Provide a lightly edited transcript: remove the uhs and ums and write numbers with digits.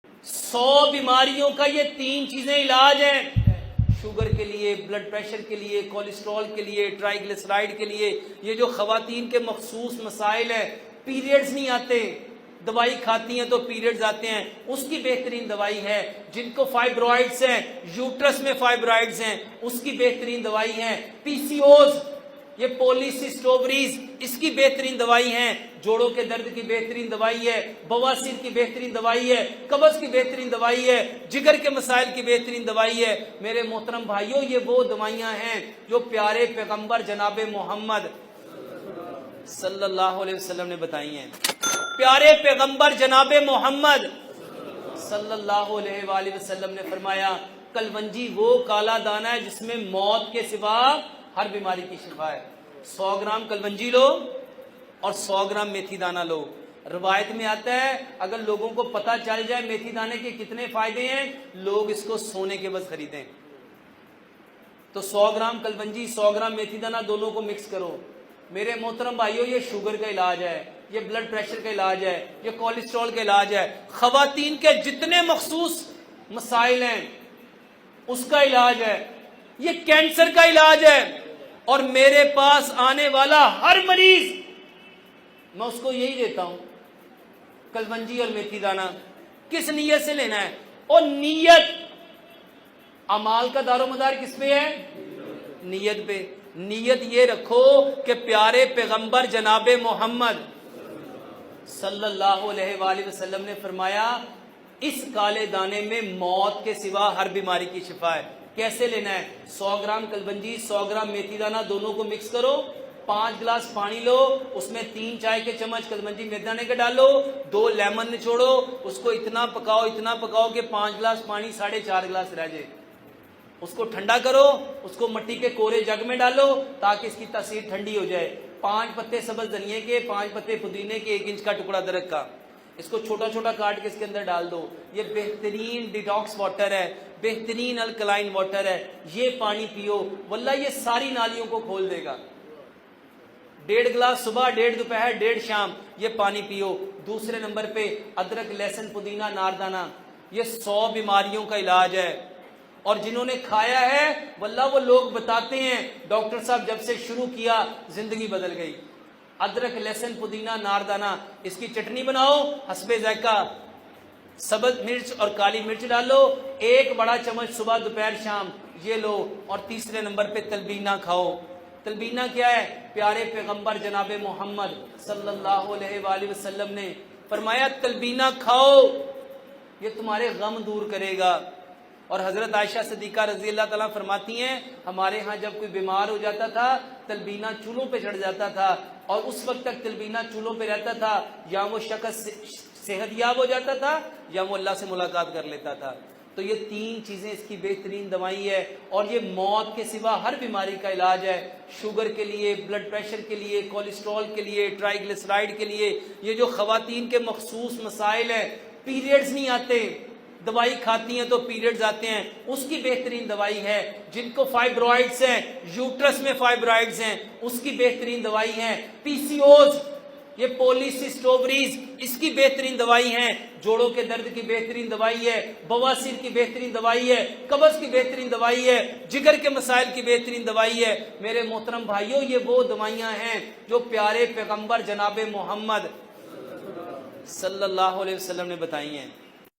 100 بیماریوں کا یہ 3 چیزیں علاج ہیں، شوگر کے لیے، بلڈ پریشر کے لیے، کولیسٹرول کے لیے، ٹرائی گلیسرائڈ کے لیے۔ یہ جو خواتین کے مخصوص مسائل ہیں، پیریڈز نہیں آتے، دوائی کھاتی ہیں تو پیریڈز آتے ہیں، اس کی بہترین دوائی ہے۔ جن کو فائبرائڈز ہیں، یوٹرس میں فائبرائڈز ہیں، اس کی بہترین دوائی ہے۔ پی سی اوز، یہ پولیسسٹ اووریز، اس کی بہترین دوائی ہے۔ جوڑوں کے درد کی بہترین دوائی ہے، بواسیر کی بہترین دوائی ہے، قبض کی بہترین دوائی ہے، جگر کے مسائل کی بہترین دوائی ہے۔ میرے محترم بھائیوں، یہ وہ دوائیاں ہیں جو پیارے پیغمبر جناب محمد صلی اللہ علیہ وسلم نے بتائی ہیں۔ پیارے پیغمبر جناب محمد صلی اللہ علیہ وآلہ وسلم نے فرمایا، کلونجی وہ کالا دانہ ہے جس میں موت کے سوا ہر بیماری کی شفا ہے۔ 100 گرام کلونجی لو اور 100 گرام میتھی دانہ لو۔ روایت میں آتا ہے اگر لوگوں کو پتہ چل جائے میتھی دانے کے کتنے فائدے ہیں، لوگ اس کو سونے کے بس خریدیں۔ تو 100 گرام کلونجی، 100 گرام میتھی دانہ، دونوں کو مکس کرو۔ میرے محترم بھائیوں، یہ شوگر کا علاج ہے، یہ بلڈ پریشر کا علاج ہے، یہ کولیسٹرول کا علاج ہے، خواتین کے جتنے مخصوص مسائل ہیں اس کا علاج ہے، یہ کینسر کا علاج ہے۔ اور میرے پاس آنے والا ہر مریض میں اس کو یہی دیتا ہوں، کلونجی اور میتھی دانہ۔ کس نیت سے لینا ہے؟ اور نیت، اعمال کا دار و مدار کس پہ ہے؟ نیت پہ۔ نیت یہ رکھو کہ پیارے پیغمبر جناب محمد صلی اللہ علیہ وآلہ وسلم نے فرمایا اس کالے دانے میں موت کے سوا ہر بیماری کی شفا ہے۔ کیسے لینا ہے؟ 100 گرام کلونجی، 100 گرام میتھی دانہ، دونوں کو مکس کرو، 5 گلاس پانی لو، اس میں 3 چائے کے چمچ کلونجی میتھی دانے کے ڈالو، 2 لیمن نچوڑو، اس کو اتنا پکاؤ کہ 5 گلاس پانی 4.5 گلاس رہ جائے۔ اس کو ٹھنڈا کرو، اس کو مٹی کے کورے جگ میں ڈالو تاکہ اس کی تاثیر ٹھنڈی ہو جائے۔ 5 پتے سبز دھنیے کے، 5 پتے پودینے کے، 1 انچ کا ٹکڑا ادرک کا، اس کو چھوٹا چھوٹا کاٹ کے اس کے اندر ڈال دو۔ یہ بہترین ڈیٹاکس واٹر ہے، بہترین الکلائن واٹر ہے، یہ پانی پیو، واللہ یہ ساری نالیوں کو کھول دے گا۔ 1.5 گلاس صبح، 1.5 دوپہر، 1.5 شام، یہ پانی پیو۔ دوسرے نمبر پہ ادرک، لہسن، پودینہ، ناردانہ، یہ 100 بیماریوں کا علاج ہے۔ اور جنہوں نے کھایا ہے واللہ وہ لوگ بتاتے ہیں ڈاکٹر صاحب جب سے شروع کیا زندگی بدل گئی۔ ادرک، لہسن، پودینہ، ناردانہ، اس کی چٹنی بناؤ، حسب ذائقہ سبز مرچ اور کالی مرچ ڈالو، 1 بڑا چمچ صبح، دوپہر، شام، یہ لو۔ اور تیسرے نمبر پہ تلبینہ کھاؤ۔ تلبینہ کیا ہے؟ پیارے پیغمبر جناب محمد صلی اللہ علیہ وآلہ وسلم نے فرمایا تلبینہ کھاؤ، یہ تمہارے غم دور کرے گا۔ اور حضرت عائشہ صدیقہ رضی اللہ تعالیٰ فرماتی ہیں ہمارے ہاں جب کوئی بیمار ہو جاتا تھا تلبینہ چولہوں پہ چڑھ جاتا تھا، اور اس وقت تک تلبینہ چولہوں پہ رہتا تھا یا وہ شخص صحت یاب ہو جاتا تھا یا وہ اللہ سے ملاقات کر لیتا تھا۔ تو یہ 3 چیزیں اس کی بہترین دوائی ہے، اور یہ موت کے سوا ہر بیماری کا علاج ہے۔ شوگر کے لیے، بلڈ پریشر کے لیے، کولیسٹرول کے لیے، ٹرائی گلیسرائڈ کے لیے۔ یہ جو خواتین کے مخصوص مسائل ہیں، پیریڈز نہیں آتے، دوائی کھاتی ہیں تو پیریڈز آتے ہیں، اس کی بہترین دوائی ہے۔ جن کو فائبرائڈز ہیں، یوٹرس میں فائبرائڈز ہیں، اس کی بہترین دوائی ہے۔ پی سی اوز، یہ پولیسسٹ اووریز، اس کی بہترین دوائی ہے۔ جوڑوں کے درد کی بہترین دوائی ہے، بواسیر کی بہترین دوائی ہے، قبض کی بہترین دوائی ہے، جگر کے مسائل کی بہترین دوائی ہے۔ میرے محترم بھائیوں، یہ وہ دوائیاں ہیں جو پیارے پیغمبر جناب محمد صلی اللہ علیہ وسلم نے بتائی ہیں۔